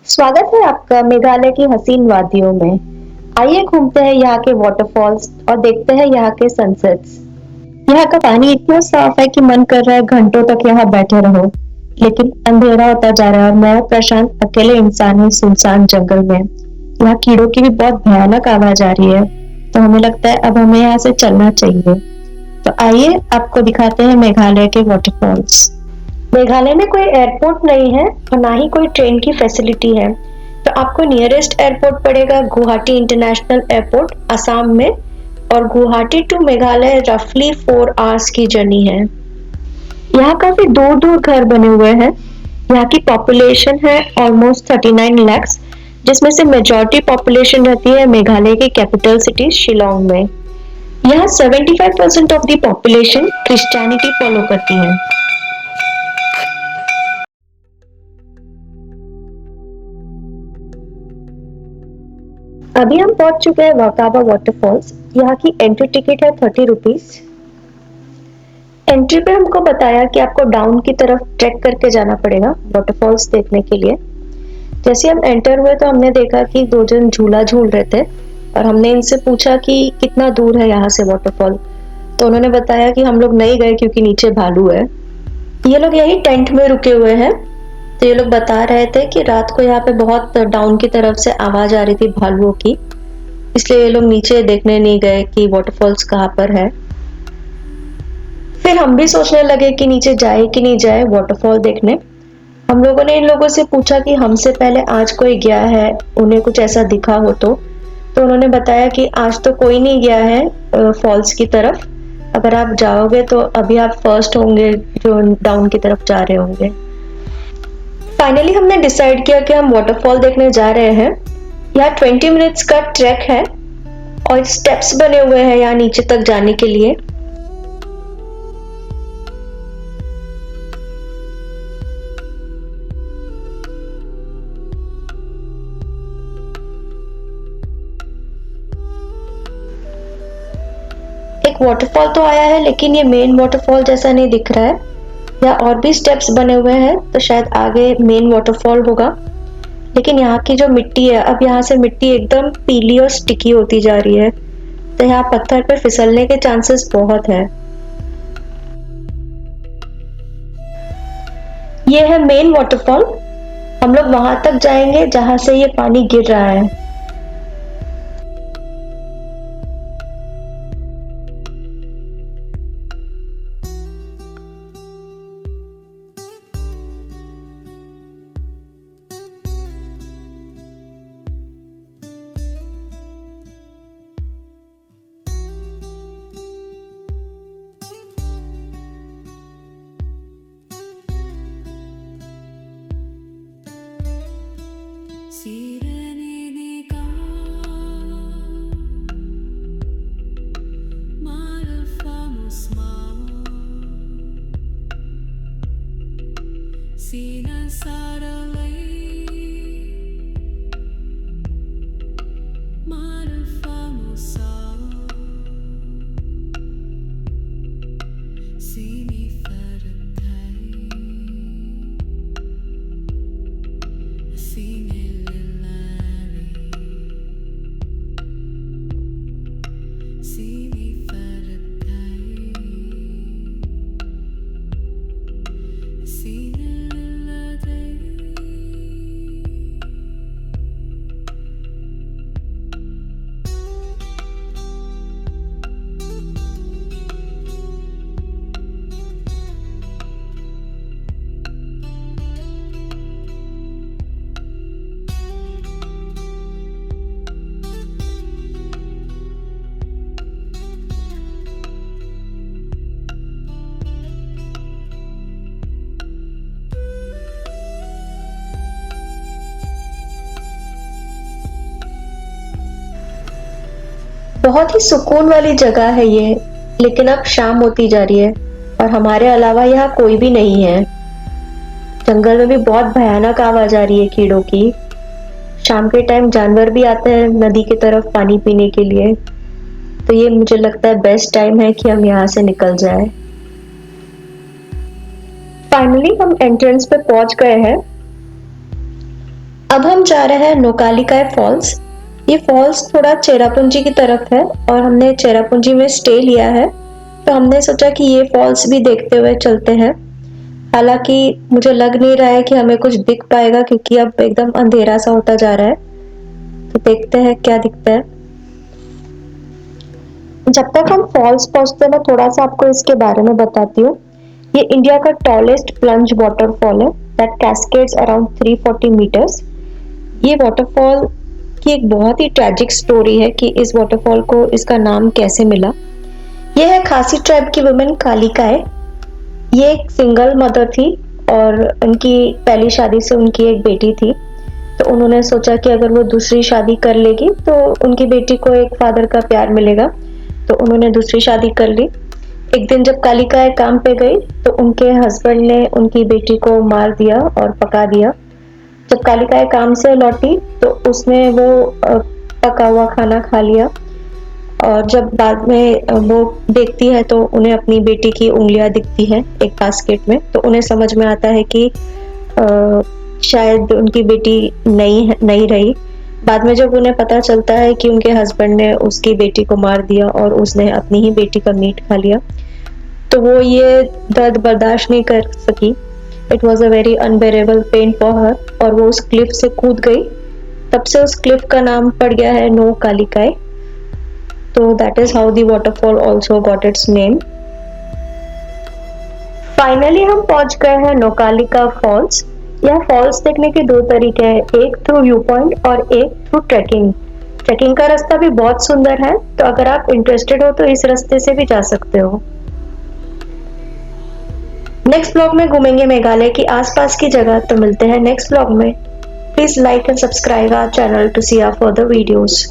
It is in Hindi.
स्वागत है आपका मेघालय की हसीन वादियों में। आइए घूमते हैं यहाँ के वाटरफॉल्स और देखते हैं यहाँ के सनसेट्स। यहाँ का पानी इतना साफ है कि मन कर रहा है घंटों तक यहाँ बैठे रहो। लेकिन अंधेरा होता जा रहा है और मैं प्रशांत अकेले इंसान हूँ सुनसान जंगल में। यहाँ कीड़ों की भी बहुत भयानक आवाज आ रही है, तो हमें लगता है अब हमें यहाँ से चलना चाहिए। तो आइए आपको दिखाते हैं मेघालय के वाटरफॉल्स। मेघालय में कोई एयरपोर्ट नहीं है और ना ही कोई ट्रेन की फैसिलिटी है, तो आपको नियरेस्ट एयरपोर्ट पड़ेगा गुवाहाटी इंटरनेशनल एयरपोर्ट असम में। और गुवाहाटी टू मेघालय रफली 4 आवर्स की जर्नी है। यहाँ काफी दूर दूर घर बने हुए हैं। यहाँ की पॉपुलेशन है ऑलमोस्ट 39 लैक्स, जिसमें से मेजॉरिटी पॉपुलेशन रहती है मेघालय के कैपिटल सिटी शिलोंग में। यहाँ 75% of the population Christianity follow करती है। अभी हम पहुंच चुके हैं वाकाबा वाटरफॉल्स। यहाँ की एंट्री टिकट है 30 रुपीज। एंट्री पे हमको बताया कि आपको डाउन की तरफ ट्रैक करके जाना पड़ेगा वाटरफॉल्स देखने के लिए। जैसे हम एंटर हुए तो हमने देखा कि 2 जन झूला झूल रहे थे और हमने इनसे पूछा कि कितना दूर है यहाँ से वाटरफॉल। तो उन्होंने बताया कि हम लोग नहीं गए क्योंकि नीचे भालू है। ये लोग यही टेंट में रुके हुए हैं। तो ये लोग बता रहे थे कि रात को यहाँ पे बहुत डाउन की तरफ से आवाज आ रही थी भालुओं की, इसलिए ये लोग नीचे देखने नहीं गए कि वाटरफॉल्स कहाँ पर है। फिर हम भी सोचने लगे कि नीचे जाए कि नहीं जाए वाटरफॉल देखने। हम लोगों ने इन लोगों से पूछा कि हमसे पहले आज कोई गया है, उन्हें कुछ ऐसा दिखा हो तो उन्होंने बताया कि आज तो कोई नहीं गया है फॉल्स की तरफ। अगर आप जाओगे तो अभी आप फर्स्ट होंगे जो डाउन की तरफ जा रहे होंगे। फाइनली हमने डिसाइड किया कि हम वाटरफॉल देखने जा रहे हैं। यहाँ 20 मिनट्स का ट्रैक है और स्टेप्स बने हुए हैं यहाँ नीचे तक जाने के लिए। एक वाटरफॉल तो आया है लेकिन ये मेन वाटरफॉल जैसा नहीं दिख रहा है। यहाँ और भी स्टेप्स बने हुए हैं तो शायद आगे मेन वाटरफॉल होगा। लेकिन यहाँ की जो मिट्टी है, अब यहाँ से मिट्टी एकदम पीली और स्टिकी होती जा रही है, तो यहाँ पत्थर पे फिसलने के चांसेस बहुत है। ये है मेन वाटरफॉल। हम लोग वहां तक जाएंगे जहां से ये पानी गिर रहा है। बहुत ही सुकून वाली जगह है ये, लेकिन अब शाम होती जा रही है और हमारे अलावा यहाँ कोई भी नहीं है। जंगल में भी बहुत भयानक आवाज आ रही है कीड़ों की। शाम के टाइम जानवर भी आते हैं नदी की तरफ पानी पीने के लिए, तो ये मुझे लगता है बेस्ट टाइम है कि हम यहाँ से निकल जाए। फाइनली हम एंट्रेंस पे पहुंच गए हैं। अब हम जा रहे हैं नोकालिकाई फॉल्स। ये फॉल्स थोड़ा चेरापूंजी की तरफ है और हमने चेरापूंजी में स्टे लिया है, तो हमने सोचा कि ये फॉल्स भी देखते हुए चलते हैं। हालांकि मुझे लग नहीं रहा है कि हमें कुछ दिख पाएगा क्योंकि अब एकदम अंधेरा सा होता जा रहा है, तो देखते हैं क्या दिखता है। जब तक हम फॉल्स पहुंचते हैं, मैं थोड़ा सा आपको इसके बारे में बताती हूँ। ये इंडिया का टॉलेस्ट प्लंज वाटरफॉल है दैट कैस्केड्स अराउंड 340 मीटर्स। ये वाटरफॉल की एक बहुत ही ट्रेजिक स्टोरी है कि इस वाटरफॉल को इसका नाम कैसे मिला। ये है खासी ट्राइब की वुमेन कालिकाई। ये एक सिंगल मदर थी और उनकी पहली शादी से उनकी एक बेटी थी, तो उन्होंने सोचा कि अगर वो दूसरी शादी कर लेगी तो उनकी बेटी को एक फादर का प्यार मिलेगा, तो उन्होंने दूसरी शादी कर ली। एक दिन जब कालिकाई काम पे गई तो उनके हस्बैंड ने उनकी बेटी को मार दिया और पका दिया। जब कालिकाई काम से लौटी तो उसने वो पका हुआ खाना खा लिया और जब बाद में वो देखती है तो उन्हें अपनी बेटी की उंगलियां दिखती हैं एक बास्केट में, तो उन्हें समझ में आता है कि शायद उनकी बेटी नहीं रही। बाद में जब उन्हें पता चलता है कि उनके हस्बैंड ने उसकी बेटी को मार दिया और उसने अपनी ही बेटी का मीट खा लिया, तो वो ये दर्द बर्दाश्त नहीं कर सकी। It was a very unbearable pain for her और वो उस क्लिफ से कूद गई। तब से उस क्लिफ का नाम पड़ गया है नो कालिकाई। तो that is how the waterfall also got its name. Finally हम पहुंच गए हैं नोकालिका फॉल्स। यह फॉल्स देखने के दो तरीके हैं, एक थ्रू व्यू पॉइंट और एक थ्रू ट्रैकिंग। ट्रैकिंग का रास्ता भी बहुत सुंदर है, तो अगर आप इंटरेस्टेड हो तो इस रास्ते से भी जा सकते हो। नेक्स्ट ब्लॉग में घूमेंगे मेघालय की आसपास की जगह, तो मिलते हैं नेक्स्ट ब्लॉग में। Please like and subscribe our channel to see our further videos.